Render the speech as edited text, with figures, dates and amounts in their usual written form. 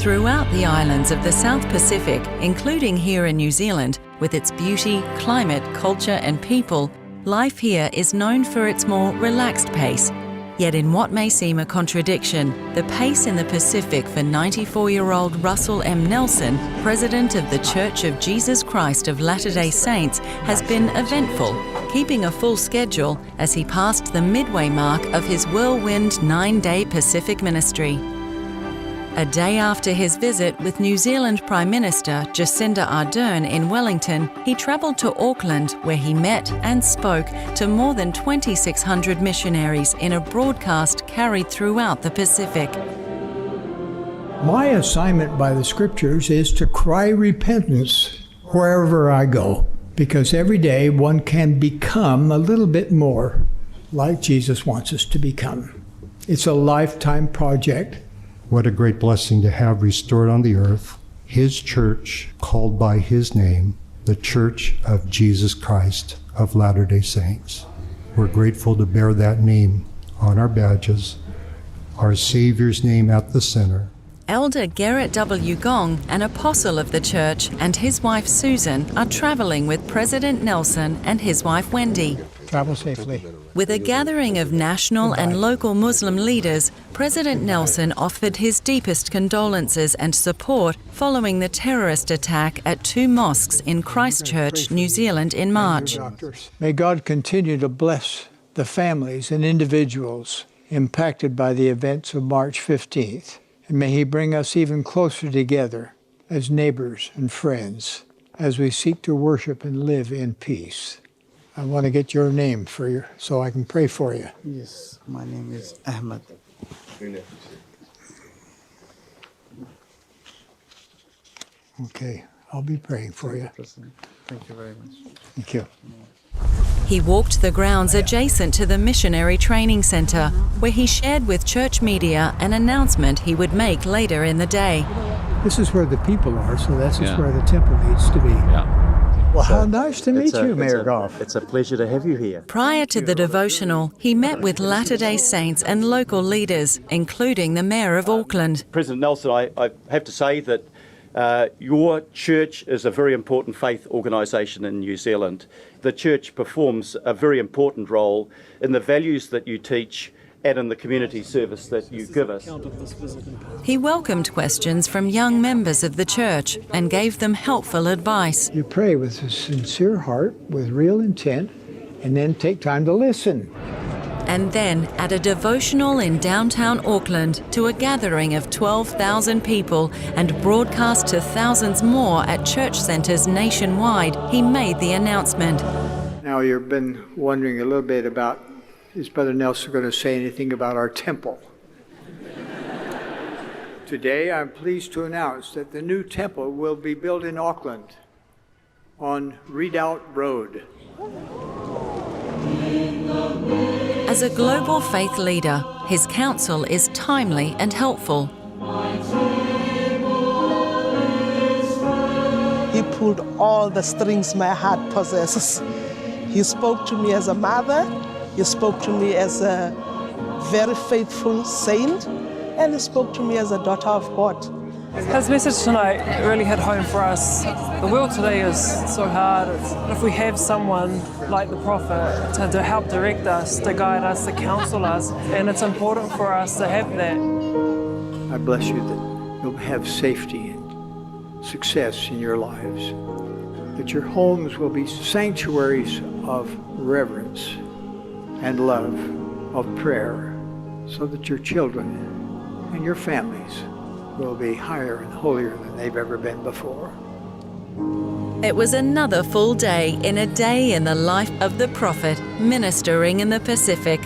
Throughout the islands of the South Pacific, including here in New Zealand, with its beauty, climate, culture and people, life here is known for its more relaxed pace. Yet in what may seem a contradiction, the pace in the Pacific for 94-year-old Russell M. Nelson, President of the Church of Jesus Christ of Latter-day Saints, has been eventful, keeping a full schedule as he passed the midway mark of his whirlwind 9-day Pacific ministry. A day after his visit with New Zealand Prime Minister Jacinda Ardern in Wellington, he travelled to Auckland where he met and spoke to more than 2,600 missionaries in a broadcast carried throughout the Pacific. My assignment by the Scriptures is to cry repentance wherever I go, because every day one can become a little bit more like Jesus wants us to become. It's a lifetime project. What a great blessing to have restored on the earth His church, called by His name, the Church of Jesus Christ of Latter-day Saints. We're grateful to bear that name on our badges, our Savior's name at the center. Elder Garrett W. Gong, an apostle of the church, and his wife Susan are travelling with President Nelson and his wife Wendy. Travel safely. With a gathering of national and local Muslim leaders, President Nelson offered his deepest condolences and support following the terrorist attack at 2 mosques in Christchurch, New Zealand in March. May God continue to bless the families and individuals impacted by the events of March 15th. And may He bring us even closer together as neighbors and friends as we seek to worship and live in peace. I want to get your name so I can pray for you. Yes, my name is Ahmed. Okay, I'll be praying for you. Thank you very much. Thank you. He walked the grounds adjacent to the Missionary Training Centre, where he shared with church media an announcement he would make later in the day. This is where the people are, so this is where the temple needs to be. Well, how nice to meet you, Mayor Goff. It's a pleasure to have you here. Prior to the devotional, he met with Latter-day Saints and local leaders, including the Mayor of Auckland. President Nelson, I have to say that your church is a very important faith organisation in New Zealand. The church performs a very important role in the values that you teach and in the community service that you give us. He welcomed questions from young members of the church and gave them helpful advice. You pray with a sincere heart, with real intent, and then take time to listen. And then, at a devotional in downtown Auckland, to a gathering of 12,000 people and broadcast to thousands more at church centres nationwide, he made the announcement. Now you've been wondering a little bit about, is Brother Nelson going to say anything about our temple? Today I'm pleased to announce that the new temple will be built in Auckland on Redoubt Road. As a global faith leader, his counsel is timely and helpful. He pulled all the strings my heart possesses. He spoke to me as a mother, he spoke to me as a very faithful saint, and he spoke to me as a daughter of God. His message tonight really hit home for us. The world today is so hard. If we have someone like the prophet to help direct us, to guide us, to counsel us, and it's important for us to have that. I bless you that you'll have safety and success in your lives, that your homes will be sanctuaries of reverence and love, of prayer, so that your children and your families will be higher and holier than they've ever been before. It was another full day in a day in the life of the prophet, ministering in the Pacific